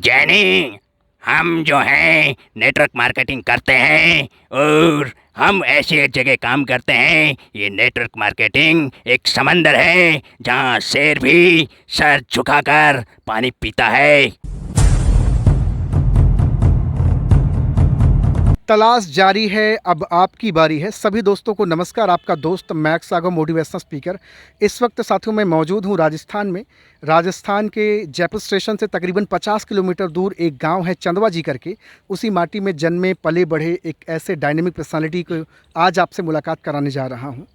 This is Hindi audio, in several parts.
जैनी, हम जो है नेटवर्क मार्केटिंग करते हैं और हम ऐसे जगह काम करते हैं। ये नेटवर्क मार्केटिंग एक समंदर है जहाँ शेर भी सर झुकाकर पानी पीता है। तलाश जारी है, अब आपकी बारी है। सभी दोस्तों को नमस्कार। आपका दोस्त मैक्स सागो मोटिवेशनल स्पीकर। इस वक्त साथियों मैं मौजूद हूँ राजस्थान में। राजस्थान के जयपुर स्टेशन से तकरीबन 50 किलोमीटर दूर एक गांव है चंदवा जी करके। उसी माटी में जन्मे पले बढ़े एक ऐसे डायनेमिक पर्सनालिटी को आज आपसे मुलाकात कराने जा रहा हूँ,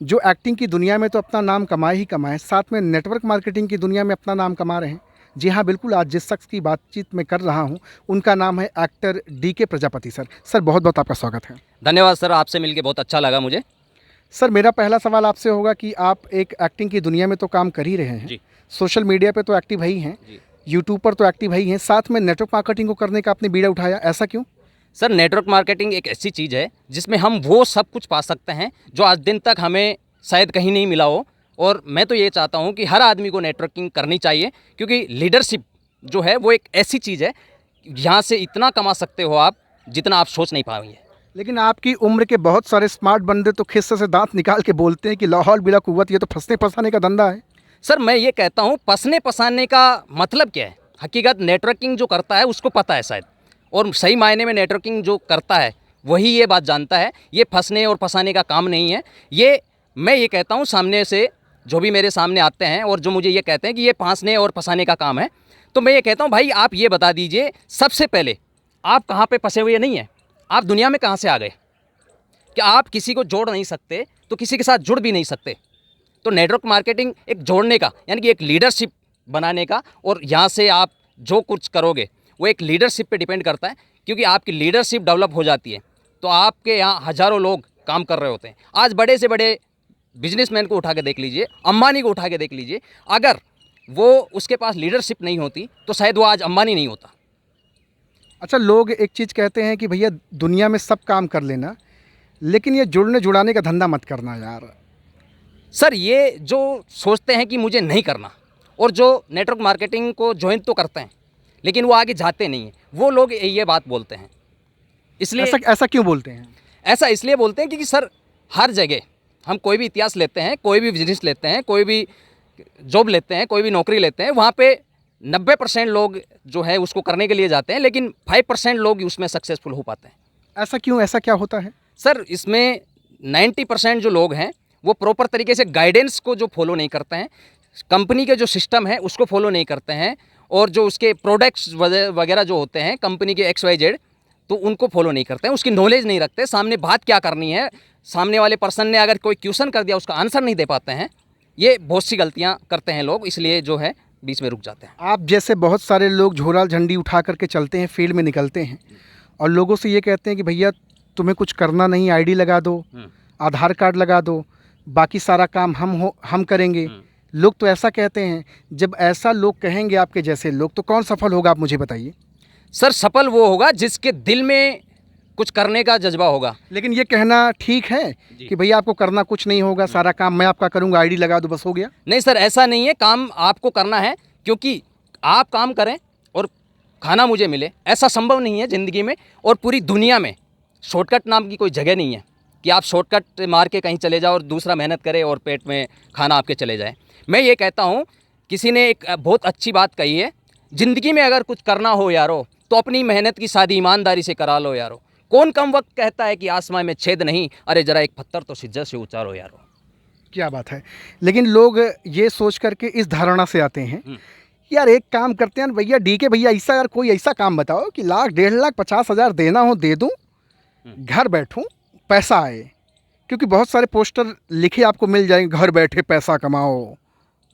जो एक्टिंग की दुनिया में तो अपना नाम कमाए ही कमाए, साथ में नेटवर्क मार्केटिंग की दुनिया में अपना नाम कमा रहे हैं। जी हाँ, बिल्कुल। आज जिस शख्स की बातचीत मैं कर रहा हूँ उनका नाम है एक्टर DK प्रजापति। सर बहुत बहुत आपका स्वागत है। धन्यवाद सर, आपसे मिलके बहुत अच्छा लगा मुझे। सर मेरा पहला सवाल आपसे होगा कि आप एक एक्टिंग की दुनिया में तो काम कर ही रहे हैं जी। सोशल मीडिया पे तो एक्टिव ही हैं, यूट्यूब पर तो एक्टिव ही हैं, साथ में नेटवर्क मार्केटिंग को करने का आपने बीड़ा उठाया, ऐसा क्यों? सर, नेटवर्क मार्केटिंग एक ऐसी चीज़ है जिसमें हम वो सब कुछ पा सकते हैं जो आज दिन तक हमें शायद कहीं नहीं मिला हो। और मैं तो ये चाहता हूँ कि हर आदमी को नेटवर्किंग करनी चाहिए, क्योंकि लीडरशिप जो है वो एक ऐसी चीज़ है, यहाँ से इतना कमा सकते हो आप जितना आप सोच नहीं पाएंगे। लेकिन आपकी उम्र के बहुत सारे स्मार्ट बंदे तो खिस्से से दांत निकाल के बोलते हैं कि लाहौल बिला कुव्वत, ये तो फंसने फंसाने का धंधा है। सर, मैं ये कहता हूँ फंसने फंसाने का मतलब क्या है? हकीकत नेटवर्किंग जो करता है उसको पता है शायद, और सही मायने में नेटवर्किंग जो करता है वही ये बात जानता है। ये फंसने और फंसाने का काम नहीं है। ये मैं ये कहता हूँ, सामने से जो भी मेरे सामने आते हैं और जो मुझे ये कहते हैं कि ये फंसने और फंसाने का काम है, तो मैं ये कहता हूँ भाई आप ये बता दीजिए सबसे पहले, आप कहाँ पे फंसे हुए नहीं हैं, आप दुनिया में कहाँ से आ गए? कि आप किसी को जोड़ नहीं सकते तो किसी के साथ जुड़ भी नहीं सकते। तो नेटवर्क मार्केटिंग एक जोड़ने का, यानी कि एक लीडरशिप बनाने का, और यहाँ से आप जो कुछ करोगे वो एक लीडरशिप पे डिपेंड करता है। क्योंकि आपकी लीडरशिप डेवलप हो जाती है तो आपके यहाँ हज़ारों लोग काम कर रहे होते हैं। आज बड़े से बड़े बिजनेसमैन को उठा के देख लीजिए, अंबानी को उठा के देख लीजिए, अगर वो उसके पास लीडरशिप नहीं होती तो शायद वो आज अंबानी नहीं होता। अच्छा, लोग एक चीज़ कहते हैं कि भैया दुनिया में सब काम कर लेना, लेकिन ये जुड़ने जुड़ाने का धंधा मत करना यार। सर, ये जो सोचते हैं कि मुझे नहीं करना, और जो नेटवर्क मार्केटिंग को ज्वाइन तो करते हैं लेकिन वो आगे जाते नहीं हैं, वो लोग ये बात बोलते हैं। इसलिए ऐसा क्यों बोलते हैं? ऐसा इसलिए बोलते हैं क्योंकि सर, हर जगह हम कोई भी इतिहास लेते हैं, कोई भी बिजनेस लेते हैं, कोई भी जॉब लेते हैं, कोई भी नौकरी लेते हैं, वहाँ पे 90% लोग जो है उसको करने के लिए जाते हैं, लेकिन 5% लोग उसमें सक्सेसफुल हो पाते हैं। ऐसा क्यों? ऐसा क्या होता है? सर, इसमें 90% जो लोग हैं वो प्रॉपर तरीके से गाइडेंस को जो फॉलो नहीं करते हैं, कंपनी के जो सिस्टम है उसको फॉलो नहीं करते हैं, और जो उसके प्रोडक्ट्स वगैरह जो होते हैं कंपनी के XYZ, तो उनको फॉलो नहीं करते हैं, उसकी नॉलेज नहीं रखते, सामने बात क्या करनी है, सामने वाले पर्सन ने अगर कोई क्वेश्चन कर दिया उसका आंसर नहीं दे पाते हैं। ये बहुत सी गलतियाँ करते हैं लोग, इसलिए जो है बीच में रुक जाते हैं। आप जैसे बहुत सारे लोग झोला झंडी उठा करके चलते हैं, फील्ड में निकलते हैं और लोगों से ये कहते हैं कि भैया तुम्हें कुछ करना नहीं, ID लगा दो, आधार कार्ड लगा दो, बाकी सारा काम हम करेंगे। लोग तो ऐसा कहते हैं। जब ऐसा लोग कहेंगे आपके जैसे लोग, तो कौन सफल होगा, आप मुझे बताइए। सर, सफल वो होगा जिसके दिल में कुछ करने का जज्बा होगा। लेकिन ये कहना ठीक है कि भैया आपको करना कुछ नहीं होगा, सारा काम मैं आपका करूंगा, ID लगा दो, बस हो गया? नहीं सर, ऐसा नहीं है। काम आपको करना है, क्योंकि आप काम करें और खाना मुझे मिले, ऐसा संभव नहीं है ज़िंदगी में। और पूरी दुनिया में शॉर्टकट नाम की कोई जगह नहीं है कि आप शॉर्टकट मार के कहीं चले जाओ और दूसरा मेहनत करे और पेट में खाना आपके चले जाए। मैं ये कहता हूँ, किसी ने एक बहुत अच्छी बात कही है, ज़िंदगी में अगर कुछ करना हो यारो तो अपनी मेहनत की शादी ईमानदारी से करा लो यारो। कौन कम वक्त कहता है कि आसमान में छेद नहीं, अरे ज़रा एक पत्थर तो सिज्जत से उतारो यारो। क्या बात है। लेकिन लोग ये सोच करके इस धारणा से आते हैं, यार एक काम करते हैं भैया DK भैया, ऐसा यार कोई ऐसा काम बताओ कि 1 लाख 1.5 लाख 50,000 देना हो दे दूँ, घर बैठूँ पैसा आए। क्योंकि बहुत सारे पोस्टर लिखे आपको मिल जाएंगे, घर बैठे पैसा कमाओ,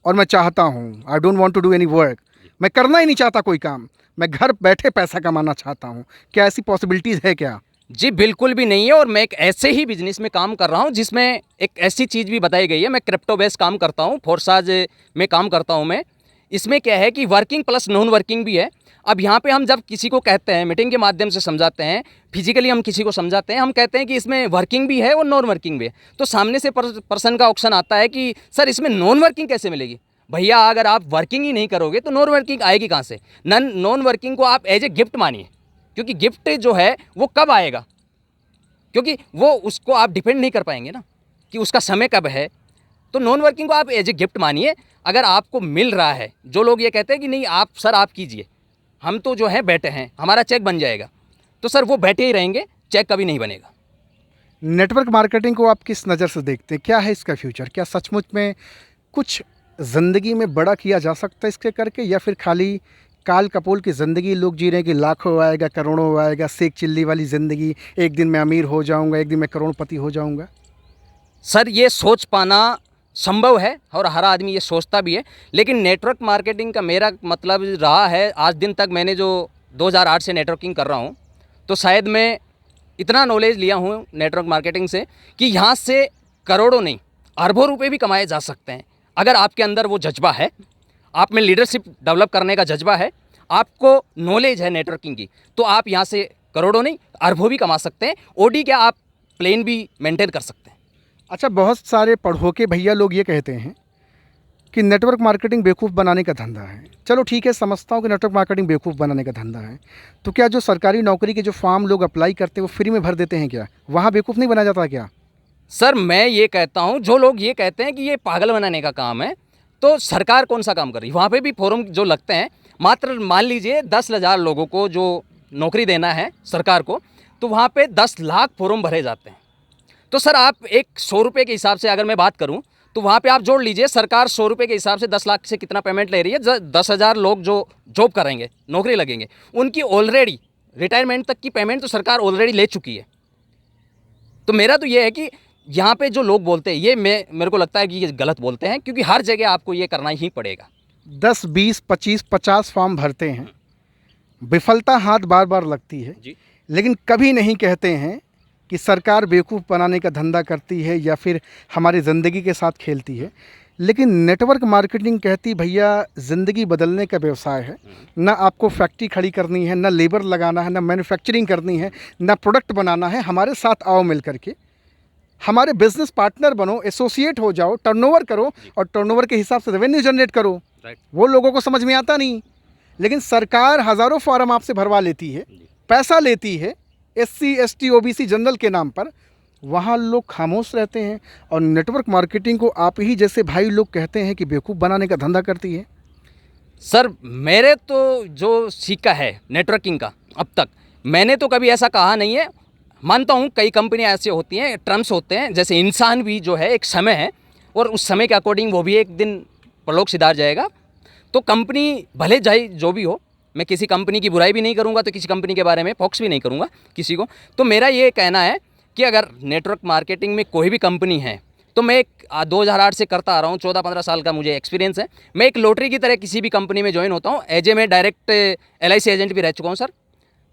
और मैं चाहता हूँ, I don't want to do any work, मैं करना ही नहीं चाहता कोई काम, मैं घर बैठे पैसा कमाना चाहता हूँ। क्या ऐसी पॉसिबिलिटीज़ है क्या? जी बिल्कुल भी नहीं है। और मैं एक ऐसे ही बिजनेस में काम कर रहा हूँ जिसमें एक ऐसी चीज़ भी बताई गई है। मैं क्रिप्टो बेस काम करता हूँ, फोर्साज में काम करता हूँ मैं। इसमें क्या है कि वर्किंग प्लस नॉन वर्किंग भी है। अब यहाँ पे हम जब किसी को कहते हैं, मीटिंग के माध्यम से समझाते हैं, फिजिकली हम किसी को समझाते हैं, हम कहते हैं कि इसमें वर्किंग भी है और नॉन वर्किंग भी है। तो सामने से पर्सन का ऑप्शन आता है कि सर इसमें नॉन वर्किंग कैसे मिलेगी? भैया अगर आप वर्किंग ही नहीं करोगे तो नॉन वर्किंग आएगी कहाँ से? नॉन वर्किंग को आप एज ए गिफ्ट मानिए, क्योंकि गिफ्ट जो है वो कब आएगा, क्योंकि वो उसको आप डिपेंड नहीं कर पाएंगे ना कि उसका समय कब है। तो नॉन वर्किंग को आप एज ए गिफ्ट मानिए। अगर आपको मिल रहा है, जो लोग ये कहते हैं कि नहीं आप सर आप कीजिए, हम तो जो है बैठे हैं, हमारा चेक बन जाएगा, तो सर वो बैठे ही रहेंगे, चेक कभी नहीं बनेगा। नेटवर्क मार्केटिंग को आप किस नज़र से देखते हैं? क्या है इसका फ्यूचर? क्या सचमुच में कुछ ज़िंदगी में बड़ा किया जा सकता है इसके करके, या फिर खाली काल कपोल की ज़िंदगी लोग जी रहे हैं कि लाखों आएगा, करोड़ों आएगा, सेक चिल्ली वाली ज़िंदगी, एक दिन मैं अमीर हो जाऊंगा, एक दिन मैं करोड़पति हो जाऊंगा? सर ये सोच पाना संभव है और हर आदमी ये सोचता भी है, लेकिन नेटवर्क मार्केटिंग का मेरा मतलब रहा है आज दिन तक, मैंने जो 2008 से नेटवर्किंग कर रहा हूँ, तो शायद मैं इतना नॉलेज लिया हूँ नेटवर्क मार्केटिंग से कि यहाँ से करोड़ों नहीं अरबों रुपए भी कमाए जा सकते हैं। अगर आपके अंदर वो जज्बा है, आप में लीडरशिप डेवलप करने का जज्बा है, आपको नॉलेज है नेटवर्किंग की, तो आप यहाँ से करोड़ों नहीं अरबों भी कमा सकते हैं। ओडी क्या, आप प्लेन भी मेंटेन कर सकते हैं। अच्छा, बहुत सारे पढ़ोके भैया लोग ये कहते हैं कि नेटवर्क मार्केटिंग बेवकूफ़ बनाने का धंधा है। चलो ठीक है, समझता हूँ कि नेटवर्क मार्केटिंग बेवकूफ़ बनाने का धंधा है, तो क्या जो सरकारी नौकरी के जो फॉर्म लोग अप्लाई करते हैं वो फ्री में भर देते हैं क्या? वहाँ बेवकूफ़ नहीं बना जाता क्या? सर मैं ये कहता हूँ, जो लोग ये कहते हैं कि ये पागल बनाने का काम है, तो सरकार कौन सा काम कर रही है? वहाँ पे भी फॉर्म जो लगते हैं, मात्र मान लीजिए 10,000 लोगों को जो नौकरी देना है सरकार को, तो वहाँ पे 10 लाख फॉर्म भरे जाते हैं। तो सर आप एक 100 रुपये के हिसाब से अगर मैं बात करूँ, तो वहाँ पे आप जोड़ लीजिए, सरकार 100 रुपये के हिसाब से 10 लाख से कितना पेमेंट ले रही है। 10,000 लोग जो जॉब करेंगे, नौकरी लगेंगे, उनकी ऑलरेडी रिटायरमेंट तक की पेमेंट तो सरकार ऑलरेडी ले चुकी है। तो मेरा तो ये है कि यहाँ पे जो लोग बोलते हैं, ये मेरे को लगता है कि ये गलत बोलते हैं, क्योंकि हर जगह आपको ये करना ही पड़ेगा। 10, 20, 25, 50 फॉर्म भरते हैं, विफलता हाथ बार बार लगती है जी। लेकिन कभी नहीं कहते हैं कि सरकार बेवकूफ़ बनाने का धंधा करती है या फिर हमारी ज़िंदगी के साथ खेलती है। लेकिन नेटवर्क मार्केटिंग कहती भैया ज़िंदगी बदलने का व्यवसाय है। ना आपको फैक्ट्री खड़ी करनी है, ना लेबर लगाना है, ना मैन्युफैक्चरिंग करनी है, ना प्रोडक्ट बनाना है। हमारे साथ आओ मिल करके, हमारे बिजनेस पार्टनर बनो, एसोसिएट हो जाओ, टर्नओवर करो और टर्नओवर के हिसाब से रेवेन्यू जनरेट करो। वो लोगों को समझ में आता नहीं, लेकिन सरकार हज़ारों फॉर्म आपसे भरवा लेती है, पैसा लेती है SC ST OBC जनरल के नाम पर। वहाँ लोग खामोश रहते हैं और नेटवर्क मार्केटिंग को आप ही जैसे भाई लोग कहते हैं कि बेवकूफ़ बनाने का धंधा करती है। सर मेरे तो जो सीखा है नेटवर्किंग का अब तक, मैंने तो कभी ऐसा कहा नहीं है। मानता हूँ कई कंपनियाँ ऐसी होती हैं, टर्म्स होते हैं, जैसे इंसान भी जो है एक समय है, और उस समय के अकॉर्डिंग वो भी एक दिन परलोक सिधार जाएगा। तो कंपनी भले जाए जो भी हो, मैं किसी कंपनी की बुराई भी नहीं करूँगा, तो किसी कंपनी के बारे में फोक्स भी नहीं करूँगा किसी को। तो मेरा ये कहना है कि अगर नेटवर्क मार्केटिंग में कोई भी कंपनी है, तो मैं 2008 से करता आ रहा हूँ, 14-15 साल का मुझे एक्सपीरियंस है। मैं एक लॉटरी की तरह किसी भी कंपनी में ज्वाइन होता हूँ। एज ए मैं डायरेक्ट LIC एजेंट भी रह चुका हूँ सर।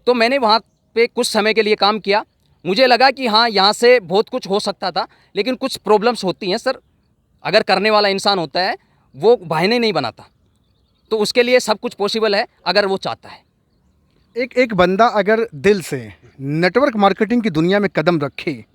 तो मैंने वहाँ पे कुछ समय के लिए काम किया, मुझे लगा कि हाँ यहाँ से बहुत कुछ हो सकता था, लेकिन कुछ प्रॉब्लम्स होती हैं सर। अगर करने वाला इंसान होता है वो बहाने नहीं बनाता, तो उसके लिए सब कुछ पॉसिबल है अगर वो चाहता है। एक बंदा अगर दिल से नेटवर्क मार्केटिंग की दुनिया में कदम रखे,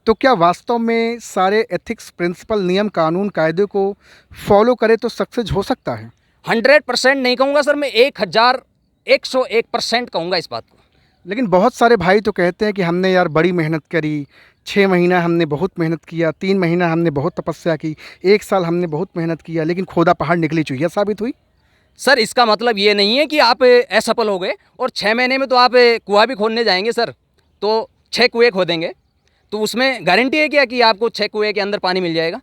तो क्या वास्तव में सारे एथिक्स, प्रिंसिपल, नियम, कानून, कायदे को फॉलो करे तो सक्सेस हो सकता है? 100% नहीं कहूँगा सर, मैं 1,101% कहूँगा इस बात को। लेकिन बहुत सारे भाई तो कहते हैं कि हमने यार बड़ी मेहनत करी, 6 महीना हमने बहुत मेहनत किया, 3 महीना हमने बहुत तपस्या की, 1 साल हमने बहुत मेहनत किया, लेकिन खोदा पहाड़ निकली चुहिया साबित हुई। सर इसका मतलब ये नहीं है कि आप असफल हो गए और 6 महीने में तो आप कुआं भी खोदने जाएंगे सर, तो 6 कुएँ खोदेंगे, तो उसमें गारंटी है क्या कि आपको 6 कुएँ के अंदर पानी मिल जाएगा?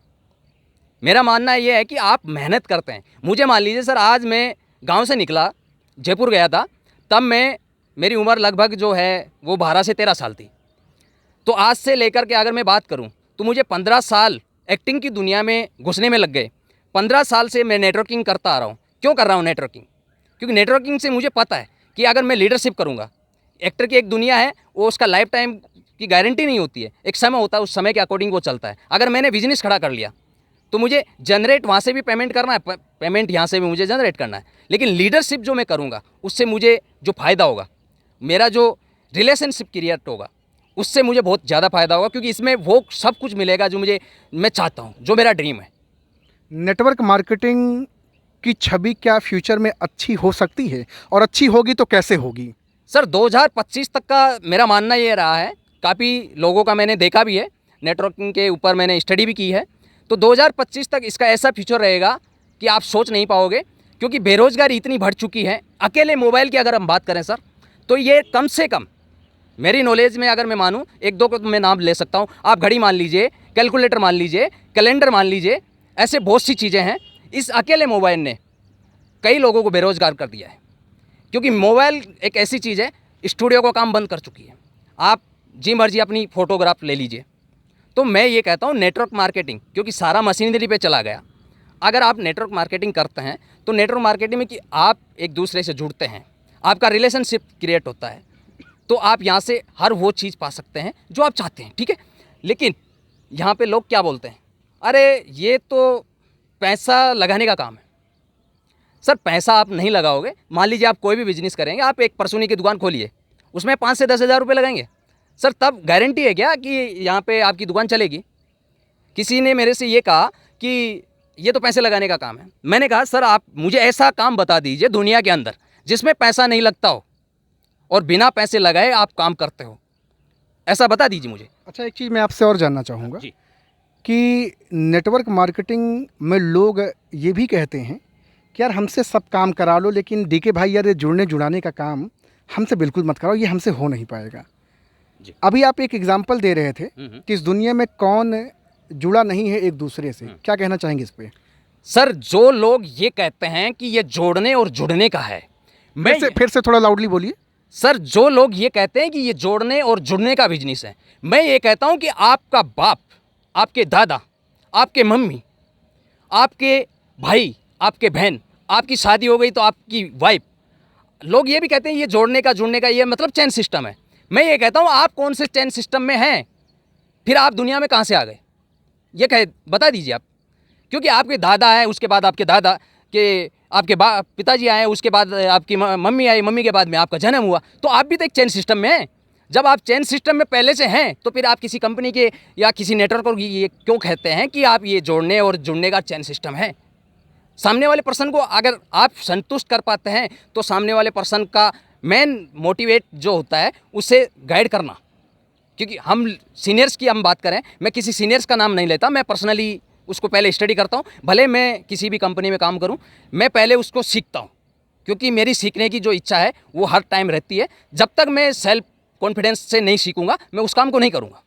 मेरा मानना ये है कि आप मेहनत करते हैं। मुझे मान लीजिए सर, आज मैं गांव से निकला, जयपुर गया था, तब मेरी उम्र लगभग जो है वो 12 से 13 साल थी। तो आज से लेकर के अगर मैं बात करूं, तो मुझे 15 साल एक्टिंग की दुनिया में घुसने में लग गए। 15 साल से मैं नेटवर्किंग करता आ रहा हूं। क्यों कर रहा हूं नेटवर्किंग? क्योंकि नेटवर्किंग से मुझे पता है कि अगर मैं लीडरशिप करूंगा, एक्टर की एक दुनिया है, वो उसका लाइफ टाइम की गारंटी नहीं होती है, एक समय होता है, उस समय के अकॉर्डिंग वो चलता है। अगर मैंने बिजनेस खड़ा कर लिया तो मुझे जनरेट वहाँ से भी पेमेंट करना है, पेमेंट यहाँ से भी मुझे जनरेट करना है, लेकिन लीडरशिप जो मैं करूँगा उससे मुझे जो फ़ायदा होगा, मेरा जो रिलेशनशिप क्रिएट होगा, उससे मुझे बहुत ज़्यादा फ़ायदा होगा, क्योंकि इसमें वो सब कुछ मिलेगा जो मैं चाहता हूँ, जो मेरा ड्रीम है। नेटवर्क मार्केटिंग की छवि क्या फ्यूचर में अच्छी हो सकती है, और अच्छी होगी तो कैसे होगी? सर 2025 तक का मेरा मानना ये रहा है, काफ़ी लोगों का मैंने देखा भी है, नेटवर्किंग के ऊपर मैंने स्टडी भी की है। तो 2025 तक इसका ऐसा फ्यूचर रहेगा कि आप सोच नहीं पाओगे, क्योंकि बेरोज़गारी इतनी बढ़ चुकी है। अकेले मोबाइल की अगर हम बात करें सर, तो ये कम से कम मेरी नॉलेज में अगर मैं मानूँ, एक दो को तो मैं नाम ले सकता हूँ। आप घड़ी मान लीजिए, कैलकुलेटर मान लीजिए, कैलेंडर मान लीजिए, ऐसे बहुत सी चीज़ें हैं। इस अकेले मोबाइल ने कई लोगों को बेरोज़गार कर दिया है, क्योंकि मोबाइल एक ऐसी चीज़ है, स्टूडियो का काम बंद कर चुकी है। आप जी मर्जी अपनी फ़ोटोग्राफ ले लीजिए। तो मैं ये कहता हूँ नेटवर्क मार्केटिंग, क्योंकि सारा मशीनरी पे चला गया। अगर आप नेटवर्क मार्केटिंग करते हैं तो नेटवर्क मार्केटिंग में कि आप एक दूसरे से जुड़ते हैं, आपका रिलेशनशिप क्रिएट होता है, तो आप यहाँ से हर वो चीज़ पा सकते हैं जो आप चाहते हैं, ठीक है। लेकिन यहाँ पे लोग क्या बोलते हैं, अरे ये तो पैसा लगाने का काम है। सर पैसा आप नहीं लगाओगे। मान लीजिए आप कोई भी बिजनेस करेंगे, आप एक परचूनी की दुकान खोलिए, उसमें 5 से 10 हज़ार रुपये लगाएंगे, सर तब गारंटी है क्या कि यहाँ पे आपकी दुकान चलेगी? किसी ने मेरे से ये कहा कि ये तो पैसे लगाने का काम है। मैंने कहा सर आप मुझे ऐसा काम बता दीजिए दुनिया के अंदर जिसमें पैसा नहीं लगता हो और बिना पैसे लगाए आप काम करते हो, ऐसा बता दीजिए मुझे। अच्छा, एक चीज़ मैं आपसे और जानना चाहूँगा जी। कि नेटवर्क मार्केटिंग में लोग ये भी कहते हैं कि यार हमसे सब काम करा लो, लेकिन डीके भाई यार ये जुड़ने जुड़ाने का काम हमसे बिल्कुल मत कराओ, ये हमसे हो नहीं पाएगा। जी। अभी आप एक एग्जांपल दे रहे थे कि इस दुनिया में कौन जुड़ा नहीं है एक दूसरे से, क्या कहना चाहेंगे इस पे? सर जो लोग ये कहते हैं कि ये जोड़ने और जुड़ने का है, फिर से थोड़ा लाउडली बोलिए। सर जो लोग ये कहते हैं कि ये जोड़ने और जुड़ने का बिजनेस है, मैं ये कहता हूं कि आपका बाप, आपके दादा, आपके मम्मी, आपके भाई, आपके बहन, आपकी शादी हो गई तो आपकी वाइफ, लोग ये भी कहते हैं ये जोड़ने का जुड़ने का ये मतलब चैन सिस्टम है। मैं ये कहता हूं आप कौन से चैन सिस्टम में हैं, फिर आप दुनिया में कहां से आ गए, ये कह बता दीजिए आप। क्योंकि आपके दादा हैं, उसके बाद आपके दादा के आपके पिताजी आए, उसके बाद आपकी मम्मी आई, मम्मी के बाद में आपका जन्म हुआ, तो आप भी तो एक चैन सिस्टम में हैं। जब आप चैन सिस्टम में पहले से हैं तो फिर आप किसी कंपनी के या किसी नेटवर्क को ये क्यों कहते हैं कि आप ये जोड़ने और जुड़ने का चैन सिस्टम है? सामने वाले पर्सन को अगर आप संतुष्ट कर पाते हैं तो सामने वाले पर्सन का मेन मोटिवेट जो होता है उसे गाइड करना। क्योंकि हम सीनियर्स की हम बात करें, मैं किसी सीनियर्स का नाम नहीं लेता, मैं पर्सनली उसको पहले स्टडी करता हूँ। भले मैं किसी भी कंपनी में काम करूँ, मैं पहले उसको सीखता हूँ, क्योंकि मेरी सीखने की जो इच्छा है वो हर टाइम रहती है। जब तक मैं सेल्फ कॉन्फिडेंस से नहीं सीखूंगा मैं उस काम को नहीं करूँगा,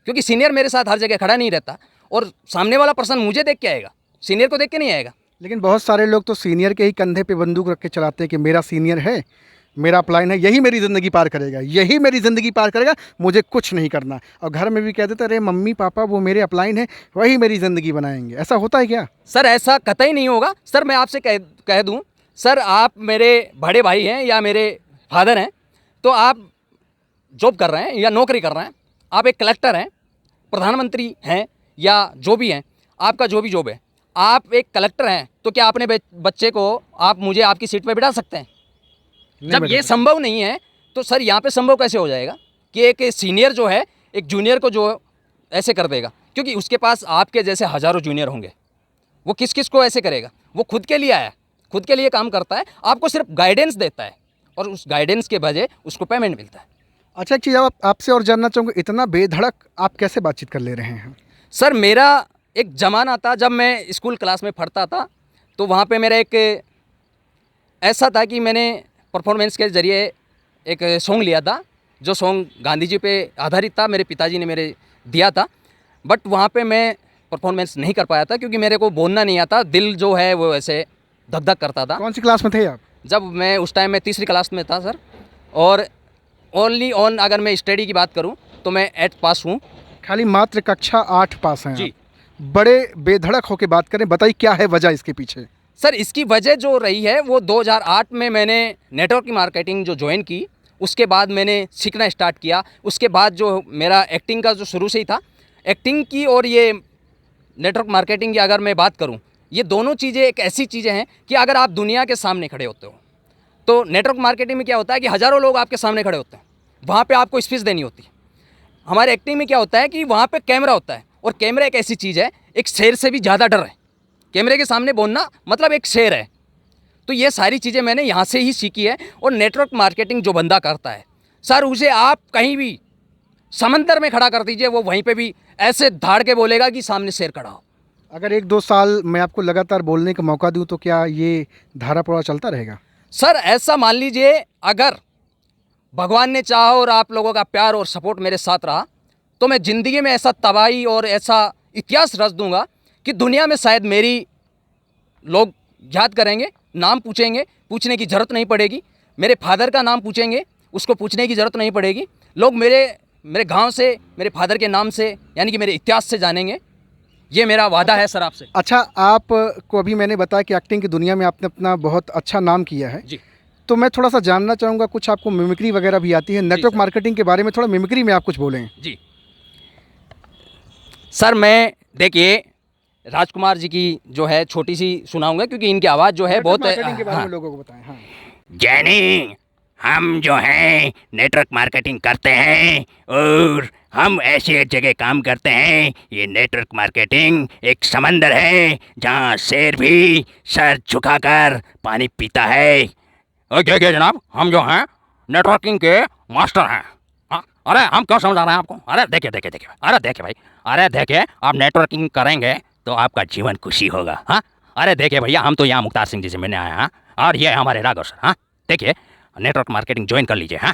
क्योंकि सीनियर मेरे साथ हर जगह खड़ा नहीं रहता और सामने वाला पर्सन मुझे देख के आएगा, सीनियर को देख के नहीं आएगा। लेकिन बहुत सारे लोग तो सीनियर के ही कंधे पे बंदूक रख के चलाते हैं कि मेरा सीनियर है, मेरा अपलाइन है, यही मेरी ज़िंदगी पार करेगा, यही मेरी ज़िंदगी पार करेगा, मुझे कुछ नहीं करना। और घर में भी कह देते अरे मम्मी पापा वो मेरे अपलाइन है, वही मेरी ज़िंदगी बनाएंगे। ऐसा होता है क्या? सर ऐसा कतई नहीं होगा। सर मैं आपसे कह दूं, सर आप मेरे बड़े भाई हैं या मेरे फादर हैं, तो आप जॉब कर रहे हैं या नौकरी कर रहे हैं, आप एक कलेक्टर हैं, प्रधानमंत्री हैं या जो भी हैं, आपका जो भी जॉब है, आप एक कलेक्टर हैं, तो क्या अपने बच्चे को आप मुझे आपकी सीट पर बिठा सकते हैं? जब ये संभव नहीं है तो सर यहाँ पे संभव कैसे हो जाएगा कि एक सीनियर जो है एक जूनियर को जो ऐसे कर देगा? क्योंकि उसके पास आपके जैसे हज़ारों जूनियर होंगे, वो किस किस को ऐसे करेगा? वो खुद के लिए आया, खुद के लिए काम करता है, आपको सिर्फ गाइडेंस देता है और उस गाइडेंस के बजाय उसको पेमेंट मिलता है। अच्छा, एक चीज़ आपसे और जानना चाहूँगा, इतना बेधड़क आप कैसे बातचीत कर ले रहे हैं? सर मेरा एक ज़माना था जब मैं स्कूल क्लास में पढ़ता था, तो वहाँ पे मेरा एक ऐसा था कि मैंने परफॉर्मेंस के ज़रिए एक सॉन्ग लिया था, जो सॉन्ग गांधी जी पे आधारित था, मेरे पिताजी ने मेरे दिया था। बट वहाँ पे मैं परफॉर्मेंस नहीं कर पाया था क्योंकि मेरे को बोलना नहीं आता, दिल जो है वो ऐसे धक धक करता था। कौन सी क्लास में थे आप? जब मैं उस टाइम में तीसरी क्लास में था सर, और ओनली ऑन अगर मैं स्टडी की बात करूँ तो मैं 8 पास हूँ। खाली मात्र कक्षा 8 पास हैं जी। आप। बड़े बेधड़क होकर बात करें, बताइए क्या है वजह इसके पीछे? सर इसकी वजह जो रही है वो 2008 में मैंने नेटवर्क मार्केटिंग जो ज्वाइन की, उसके बाद मैंने सीखना स्टार्ट किया। उसके बाद जो मेरा एक्टिंग का जो शुरू से ही था, एक्टिंग की और ये नेटवर्क मार्केटिंग की अगर मैं बात करूं, ये दोनों चीज़ें एक ऐसी चीज़ें हैं कि अगर आप दुनिया के सामने खड़े होते हो तो नेटवर्क मार्केटिंग में क्या होता है कि हज़ारों लोग आपके सामने खड़े होते हैं, वहाँ पे आपको स्पीच देनी होती है। हमारे एक्टिंग में क्या होता है कि वहाँ पे कैमरा होता है, और कैमरा एक ऐसी चीज़ है, एक शेर से भी ज़्यादा डर है कैमरे के सामने बोलना मतलब एक शेर है। तो ये सारी चीज़ें मैंने यहाँ से ही सीखी है। और नेटवर्क मार्केटिंग जो बंदा करता है सर, उसे आप कहीं भी समंदर में खड़ा कर दीजिए, वो वहीं पे भी ऐसे धाड़ के बोलेगा कि सामने शेर खड़ा हो। अगर 1-2 साल मैं आपको लगातार बोलने का मौका दूं तो क्या ये धारा प्रवाह चलता रहेगा? सर ऐसा मान लीजिए, अगर भगवान ने चाहा और आप लोगों का प्यार और सपोर्ट मेरे साथ रहा तो मैं ज़िंदगी में ऐसा तबाही और ऐसा इतिहास रच दूंगा कि दुनिया में शायद मेरी लोग याद करेंगे, नाम पूछेंगे, पूछने की ज़रूरत नहीं पड़ेगी। मेरे फादर का नाम पूछेंगे, उसको पूछने की ज़रूरत नहीं पड़ेगी। लोग मेरे गांव से, मेरे फादर के नाम से, यानी कि मेरे इतिहास से जानेंगे। ये मेरा वादा है सर आपसे। अच्छा, आपको अभी मैंने बताया कि एक्टिंग की दुनिया में आपने अपना बहुत अच्छा नाम किया है जी तो मैं थोड़ा सा जानना चाहूँगा, कुछ आपको मिमिक्री वगैरह भी आती है? Network sir. मार्केटिंग के बारे में थोड़ा मिमिक्री में आप कुछ बोलें। जी सर, मैं देखिए राजकुमार जी की जो है छोटी सी सुनाऊंगा, क्योंकि इनकी आवाज़ जो है बहुत मार्केटिंग के बारे हाँ। में लोगों को बताएं। हाँ, जैनी, हम जो है नेटवर्क मार्केटिंग करते हैं और हम ऐसे जगह काम करते हैं। ये नेटवर्क मार्केटिंग एक समंदर है जहाँ शेर भी सर झुकाकर पानी पीता है। देखिए जनाब, हम जो हैं नेटवर्किंग के मास्टर हैं। हाँ, अरे हम क्यों समझा रहे हैं आपको? अरे देखिए देखिए देखिए, अरे देखिए भाई, अरे देखिए, आप नेटवर्किंग करेंगे तो आपका जीवन खुशी होगा। हाँ, अरे देखिए भैया, हम तो यहाँ मुख्तार सिंह जी से मिलने आए हैं और ये हमारे राघव सर। हाँ, देखिए नेटवर्क मार्केटिंग ज्वाइन कर लीजिए। हाँ,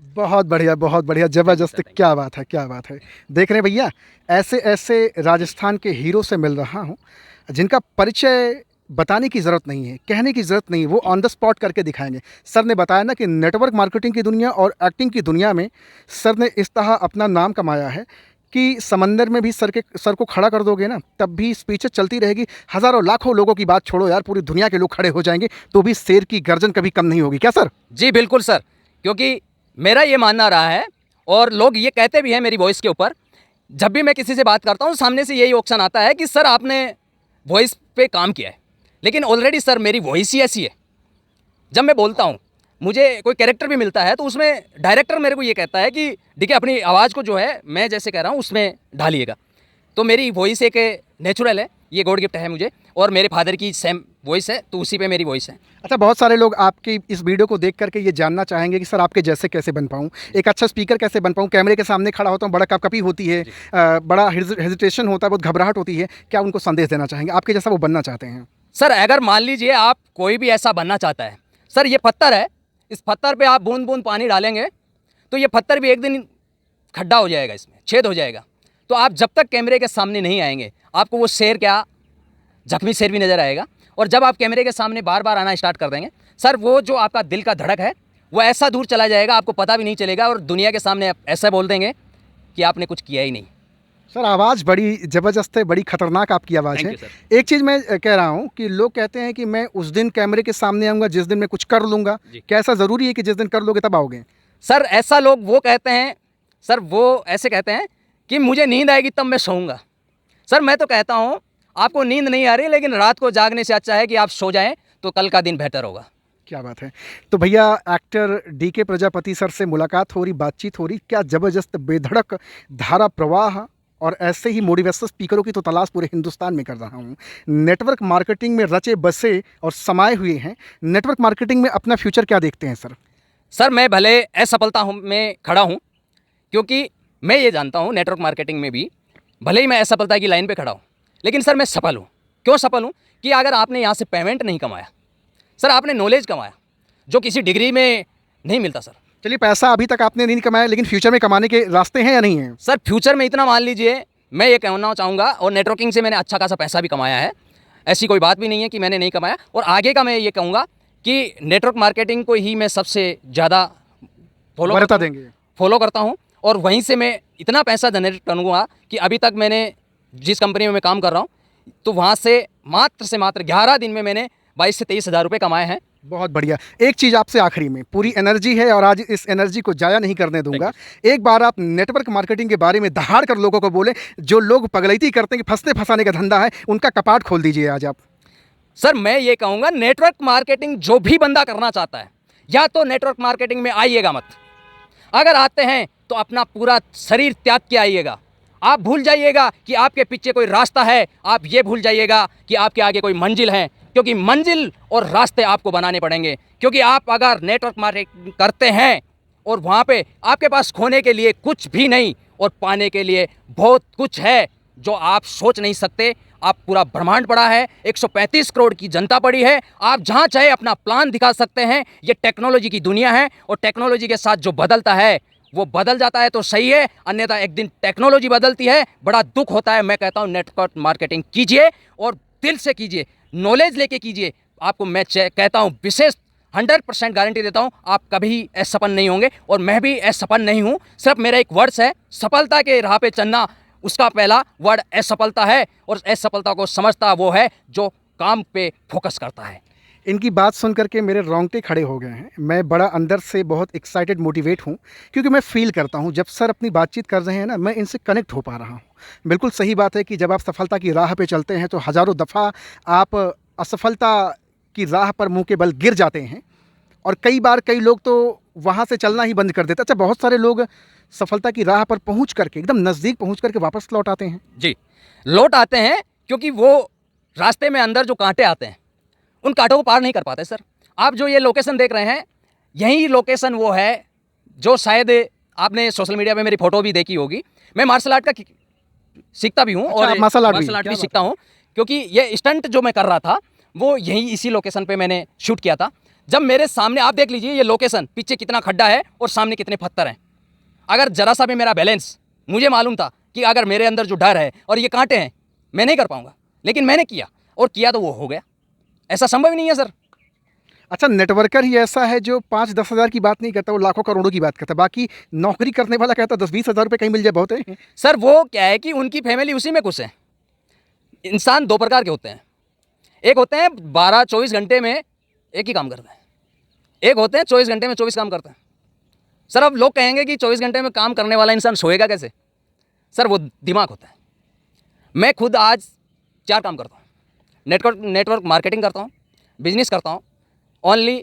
बहुत बढ़िया, ज़बरदस्त। क्या बात है, क्या बात है। देख रहे हैं भैया, ऐसे ऐसे राजस्थान के हीरो से मिल रहा हूँ जिनका परिचय बताने की ज़रूरत नहीं है, कहने की ज़रूरत नहीं है, वो ऑन द स्पॉट करके दिखाएंगे। सर ने बताया ना कि नेटवर्क मार्केटिंग की दुनिया और एक्टिंग की दुनिया में सर ने इस तरह अपना नाम कमाया है कि समंदर में भी सर को खड़ा कर दोगे ना, तब भी स्पीचें चलती रहेगी। हज़ारों लाखों लोगों की बात छोड़ो यार, पूरी दुनिया के लोग खड़े हो जाएंगे तो भी शेर की गर्जन कभी कम नहीं होगी। क्या सर? जी बिल्कुल सर, क्योंकि मेरा ये मानना रहा है और लोग ये कहते भी हैं मेरी वॉइस के ऊपर। जब भी मैं किसी से बात करता हूँ सामने से यही ऑप्शन आता है कि सर आपने वॉइस पे काम किया है, लेकिन ऑलरेडी सर मेरी वॉइस ही ऐसी है। जब मैं बोलता हूँ, मुझे कोई कैरेक्टर भी मिलता है तो उसमें डायरेक्टर मेरे को ये कहता है कि देखिए अपनी आवाज़ को जो है मैं जैसे कह रहा हूँ उसमें ढालिएगा। तो मेरी वॉइस एक नेचुरल है, ये गॉड गिफ्ट है मुझे, और मेरे फादर की सेम वॉइस है तो उसी पे मेरी वॉइस है। अच्छा, बहुत सारे लोग आपकी इस वीडियो को देख करके ये जानना चाहेंगे कि सर आपके जैसे कैसे बन पाऊँ, एक अच्छा स्पीकर कैसे बन पाऊँ, कैमरे के सामने खड़ा होता हूँ, बड़ा कपकपी होती है, बड़ा हेजिटेशन होता है, बहुत घबराहट होती है। क्या उनको संदेश देना चाहेंगे? आपके जैसा वो बनना चाहते हैं। सर अगर मान लीजिए आप कोई भी ऐसा बनना चाहता है, सर ये पत्थर है, इस पत्थर पे आप बूंद बूंद पानी डालेंगे तो ये पत्थर भी एक दिन खड्डा हो जाएगा, इसमें छेद हो जाएगा। तो आप जब तक कैमरे के सामने नहीं आएंगे आपको वो शेर क्या, जख्मी शेर भी नज़र आएगा। और जब आप कैमरे के सामने बार बार आना स्टार्ट कर देंगे सर, वो जो आपका दिल का धड़क है वो ऐसा दूर चला जाएगा आपको पता भी नहीं चलेगा, और दुनिया के सामने आप ऐसा बोल देंगे कि आपने कुछ किया ही नहीं। सर आवाज़ बड़ी ज़बरदस्त है, बड़ी ख़तरनाक आपकी आवाज़ Thank है। you, sir. एक चीज़ मैं कह रहा हूँ कि लोग कहते हैं कि मैं उस दिन कैमरे के सामने आऊँगा जिस दिन मैं कुछ कर लूँगा। जी। क्या ऐसा ज़रूरी है कि जिस दिन कर लोगे तब आओगे? सर ऐसा लोग वो कहते हैं, सर वो ऐसे कहते हैं कि मुझे नींद आएगी तब मैं सोऊंगा। सर मैं तो कहता हूँ आपको नींद नहीं आ रही, लेकिन रात को जागने से अच्छा है कि आप सो जाएं तो कल का दिन बेहतर होगा। क्या बात है। तो भैया, एक्टर डीके प्रजापति सर से मुलाकात हो रही, बातचीत हो रही, क्या ज़बरदस्त बेधड़क धारा प्रवाह, और ऐसे ही मोटिवेशनल स्पीकरों की तो तलाश पूरे हिंदुस्तान में कर रहा हूँ। नेटवर्क मार्केटिंग में रचे बसे और समाये हुए हैं। नेटवर्क मार्केटिंग में अपना फ्यूचर क्या देखते हैं सर? सर मैं भले असफलता में खड़ा हूँ, क्योंकि मैं ये जानता हूँ नेटवर्क मार्केटिंग में भी भले ही मैं असफलता की लाइन पे खड़ा हूँ, लेकिन सर मैं सफल हूँ। क्यों सफल हूँ? कि अगर आपने यहाँ से पेमेंट नहीं कमाया सर, आपने नॉलेज कमाया जो किसी डिग्री में नहीं मिलता सर। चलिए, पैसा अभी तक आपने नहीं कमाया, लेकिन फ्यूचर में कमाने के रास्ते हैं या नहीं हैं? सर फ्यूचर में इतना मान लीजिए, मैं ये कहना चाहूँगा, और नेटवर्किंग से मैंने अच्छा खासा पैसा भी कमाया है, ऐसी कोई बात भी नहीं है कि मैंने नहीं कमाया। और आगे का मैं ये कहूँगा कि नेटवर्क मार्केटिंग को ही मैं सबसे ज़्यादा फॉलो करता हूँ, और वहीं से मैं इतना पैसा जनरेट करूँगा कि अभी तक मैंने जिस कंपनी में मैं काम कर रहा हूँ तो वहाँ से मात्र 11 दिन में मैंने 22 से 23 हज़ार रुपये कमाए हैं। बहुत बढ़िया। एक चीज़ आपसे आखिरी में, पूरी एनर्जी है और आज इस एनर्जी को जाया नहीं करने दूंगा। एक बार आप नेटवर्क मार्केटिंग के बारे में दहाड़ कर लोगों को बोले, जो लोग पगलैती करते हैं कि फंसने फंसाने का धंधा है, उनका कपाट खोल दीजिए आज आप। सर मैं ये कहूँगा, नेटवर्क मार्केटिंग जो भी बंदा करना चाहता है, या तो नेटवर्क मार्केटिंग में आइएगा मत, अगर आते हैं तो अपना पूरा शरीर त्याग के आइएगा, आप भूल जाइएगा कि आपके पीछे कोई रास्ता है, आप ये भूल जाइएगा कि आपके आगे कोई मंजिल है, क्योंकि मंजिल और रास्ते आपको बनाने पड़ेंगे। क्योंकि आप अगर नेटवर्क मार्केटिंग करते हैं और वहाँ पे आपके पास खोने के लिए कुछ भी नहीं और पाने के लिए बहुत कुछ है जो आप सोच नहीं सकते। आप पूरा ब्रह्मांड पड़ा है, 135 करोड़ की जनता पड़ी है, आप जहाँ चाहे अपना प्लान दिखा सकते हैं। ये टेक्नोलॉजी की दुनिया है और टेक्नोलॉजी के साथ जो बदलता है वो बदल जाता है तो सही है, अन्यथा एक दिन टेक्नोलॉजी बदलती है, बड़ा दुख होता है। मैं कहता हूँ नेटवर्क मार्केटिंग कीजिए और दिल से कीजिए, नॉलेज लेके कीजिए। आपको मैं कहता हूँ विशेष 100% गारंटी देता हूँ, आप कभी असफल नहीं होंगे और मैं भी असफल नहीं हूँ। सिर्फ मेरा एक वर्ड्स है, सफलता के राह पे चलना, उसका पहला वर्ड असफलता है और असफलता को समझता वो है जो काम पे फोकस करता है। इनकी बात सुन करके मेरे रोंगटे खड़े हो गए हैं। मैं बड़ा अंदर से बहुत एक्साइटेड मोटिवेट हूँ, क्योंकि मैं फ़ील करता हूँ जब सर अपनी बातचीत कर रहे हैं ना, मैं इनसे कनेक्ट हो पा रहा हूँ। बिल्कुल सही बात है कि जब आप सफलता की राह पे चलते हैं तो हज़ारों दफ़ा आप असफलता की राह पर मुंह के बल गिर जाते हैं और कई बार कई लोग तो वहाँ से चलना ही बंद कर देते। अच्छा, बहुत सारे लोग सफलता की राह पर पहुँच करके, एकदम नज़दीक पहुँच करके वापस लौट आते हैं। जी, लौट आते हैं क्योंकि वो रास्ते में अंदर जो कांटे आते हैं उन कांटों को पार नहीं कर पाते। सर, आप जो ये लोकेशन देख रहे हैं, यही लोकेशन वो है जो शायद आपने सोशल मीडिया पे मेरी फ़ोटो भी देखी होगी। मैं मार्शल आर्ट का सीखता भी हूँ। अच्छा, और आप मार्शल आर्ट भी सीखता हूँ, क्योंकि ये स्टंट जो मैं कर रहा था वो यही इसी लोकेशन पे मैंने शूट किया था। जब मेरे सामने आप देख लीजिए ये लोकेशन, पीछे कितना खड्डा है और सामने कितने पत्थर हैं। अगर जरा सा भी मेरा बैलेंस, मुझे मालूम था कि अगर मेरे अंदर जो डर है और ये कांटे हैं, मैं नहीं कर पाऊंगा, लेकिन मैंने किया और किया तो वो हो गया। ऐसा संभव ही नहीं है सर। अच्छा, नेटवर्कर ही ऐसा है जो 5-10 हज़ार की बात नहीं करता, वो लाखों करोड़ों की बात करता है। बाकी नौकरी करने वाला कहता 10-20 हज़ार रुपये कहीं मिल जाए बहुत है। सर वो क्या है कि उनकी फैमिली उसी में खुश है। इंसान दो प्रकार के होते हैं, एक होते हैं 12-24 घंटे में एक ही काम करते हैं, एक होते हैं 24 घंटे में 24 काम करते हैं। सर अब लोग कहेंगे कि 24 घंटे में काम करने वाला इंसान सोएगा कैसे? सर वो दिमाग होता है। मैं खुद आज 4 काम करता हूँ, नेटवर्क मार्केटिंग करता हूँ, बिजनेस करता हूँ, ओनली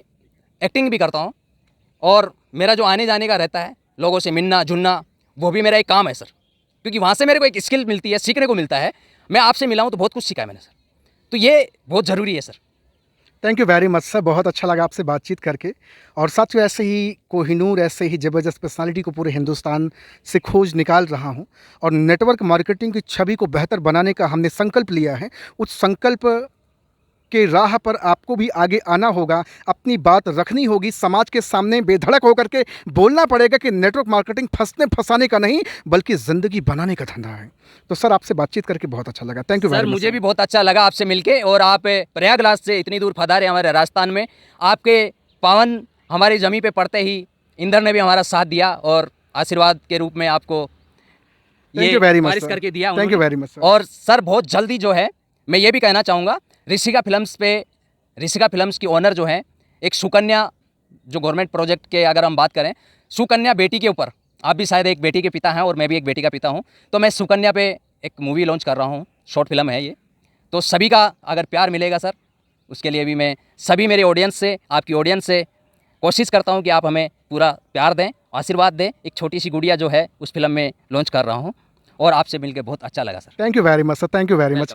एक्टिंग भी करता हूँ, और मेरा जो आने जाने का रहता है, लोगों से मिलना जुलना, वो भी मेरा एक काम है सर। क्योंकि वहाँ से मेरे को एक स्किल मिलती है, सीखने को मिलता है। मैं आपसे मिला हूँ तो बहुत कुछ सीखा है मैंने सर, तो ये बहुत ज़रूरी है sir. Thank you very much sir, बहुत अच्छा लगा आपसे बातचीत करके। और साथियों, ऐसे ही कोहिनूर, ऐसे ही ज़बरदस्त पर्सनालिटी को पूरे हिंदुस्तान से खोज निकाल रहा हूँ और नेटवर्क मार्केटिंग की छवि को बेहतर बनाने का हमने संकल्प लिया है। उस संकल्प के राह पर आपको भी आगे आना होगा, अपनी बात रखनी होगी, समाज के सामने बेधड़क होकर के बोलना पड़ेगा कि नेटवर्क मार्केटिंग फंसने फंसाने का नहीं बल्कि ज़िंदगी बनाने का धंधा है। तो सर, आपसे बातचीत करके बहुत अच्छा लगा। Thank you sir very much. मुझे भी बहुत अच्छा लगा आपसे मिलके, और आप प्रयागराज से इतनी दूर पधारे हमारे राजस्थान में। आपके पावन हमारी ज़मीन पे पड़ते ही इंद्र ने भी हमारा साथ दिया और आशीर्वाद के रूप में आपको Thank you very much, बारिश sir. करके दिया Thank you उन्होंने। very much, sir. और सर बहुत जल्दी जो है, मैं ये भी कहना चाहूँगा, ऋषिका फिल्म्स की ओनर जो है, एक सुकन्या जो गवर्नमेंट प्रोजेक्ट के अगर हम बात करें, सुकन्या बेटी के ऊपर, आप भी शायद एक बेटी के पिता हैं और मैं भी एक बेटी का पिता हूं, तो मैं सुकन्या पे एक मूवी लॉन्च कर रहा हूं, शॉर्ट फिल्म है ये। तो सभी का अगर प्यार मिलेगा सर, उसके लिए भी मैं सभी मेरे ऑडियंस से, आपकी ऑडियंस से कोशिश करता हूं कि आप हमें पूरा प्यार दें, आशीर्वाद दें। एक छोटी सी गुड़िया जो है उस फिल्म में लॉन्च कर रहा हूँ और आपसे मिलकर बहुत अच्छा लगा sir. Thank you very much sir, thank you very much.